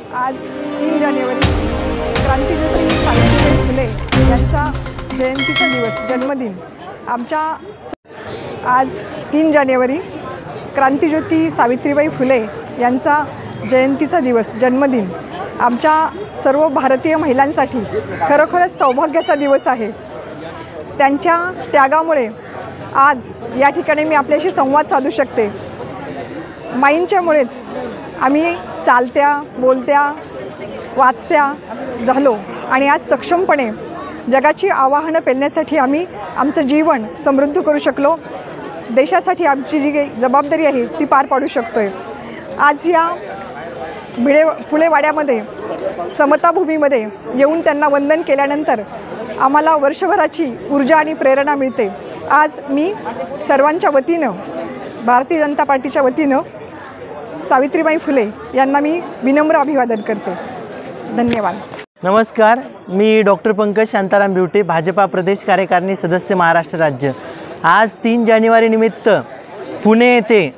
आज 3 जानेवारी क्रांतिज्योती सावित्रीबाई फुले यांचा जयंतीचा दिवस जन्मदिन। आज 3 जानेवारी क्रांतिज्योती सावित्रीबाई फुले यांचा जयंतीचा दिवस जन्मदिन आमच्या सर्व भारतीय महिलांसाठी खरोखरच सौभाग्याचा दिवस आहे। त्यांच्या त्यागामुळे आज या ठिकाणी मी आपल्याशी संवाद साधू शकते। माईंच्यामुळेच आम्ही चालत्या, बोलत्या, वाचत्या झालो आणि आज सक्षमपणे जगाची आव्हानं पेलण्यासाठी आम्ही आमचं जीवन समृद्ध करू शकलो। देशासाठी आमची जी जबाबदारी आहे ती पार पाडू शकतोय। आज या फुलेवाड्यामध्ये समताभूमीमध्ये येऊन त्यांना वंदन केल्यानंतर आम्हाला वर्षभराची ऊर्जा आणि प्रेरणा मिळते। आज मी सर्वांच्या वतीनं, भारतीय जनता पार्टीच्या वतीनं सावित्रीबाई फुले यांना मी विनम्र अभिवादन करते। धन्यवाद। नमस्कार, मी डॉक्टर पंकज शांताराम बिवटे, भाजपा प्रदेश कार्यकारिणी सदस्य, महाराष्ट्र राज्य। आज 3 जानेवारी निमित्त पुणे येथे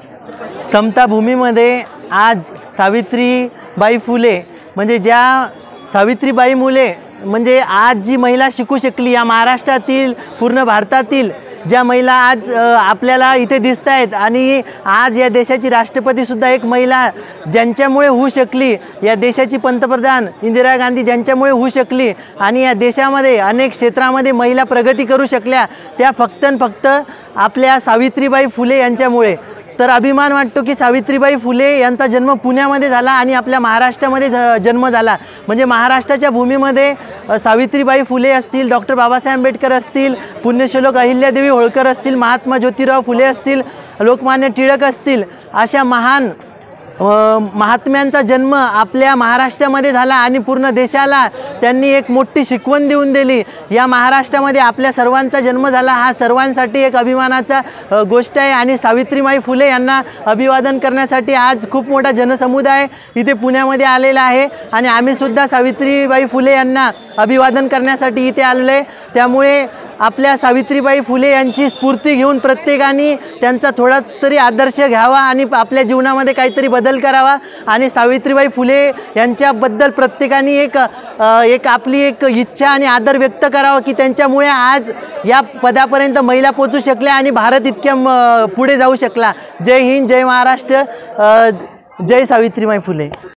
समताभूमीमध्ये आज सावित्रीबाई फुले म्हणजे ज्या सावित्रीबाई मुले म्हणजे आज जी महिला शिकू शकली, या महाराष्ट्रातील पूर्ण भारतातील ज्या महिला आज आपल्याला इथे दिसत आहेत आणि आज या देशाची राष्ट्रपतीसुद्धा एक महिला ज्यांच्यामुळे होऊ शकली, या देशाची पंतप्रधान इंदिरा गांधी ज्यांच्यामुळे होऊ शकली आणि या देशामध्ये अनेक क्षेत्रामध्ये महिला प्रगती करू शकल्या, त्या फक्त आपल्या सावित्रीबाई फुले यांच्यामुळे। तर अभिमान वाटतो की सावित्रीबाई फुले यांचा जन्म पुण्यामध्ये झाला आणि आपल्या महाराष्ट्रामध्ये जन्म झाला। म्हणजे महाराष्ट्राच्या भूमीमध्ये सावित्रीबाई फुले असतील, डॉक्टर बाबासाहेब आंबेडकर असतील, पुण्यश्लोक अहिल्यादेवी होळकर असतील, महात्मा ज्योतिराव फुले असतील, लोकमान्य टिळक असतील, अशा महान महात्म्यांचा जन्म आपल्या महाराष्ट्रामध्ये झाला आणि पूर्ण देशाला त्यांनी एक मोठी शिकवण देऊन दिली। या महाराष्ट्रामध्ये आपल्या सर्वांचा जन्म झाला, हा सर्वांसाठी एक अभिमानाचा गोष्ट आहे आणि सावित्रीबाई फुले यांना अभिवादन करण्यासाठी आज खूप मोठा जनसमुदाय इथे पुण्यामध्ये आलेला आहे आणि आम्ही सुद्धा सावित्रीबाई फुले यांना अभिवादन करण्यासाठी इथे आलेलो आहे। त्यामुळे आपल्या सावित्रीबाई फुले यांची स्फूर्ती घेऊन प्रत्येकाने त्यांचा थोडा तरी आदर्श घ्यावा आणि आपल्या जीवनामध्ये काहीतरी बदल करावा आणि सावित्रीबाई फुले यांच्याबद्दल प्रत्येकाने एक आपली एक इच्छा आणि आदर व्यक्त करावा की त्यांच्यामुळे आज या पदापर्यंत महिला पोहोचू शकल्या आणि भारत इतक्या पुढे जाऊ शकला। जय हिंद, जय महाराष्ट्र, जय सावित्रीबाई फुले।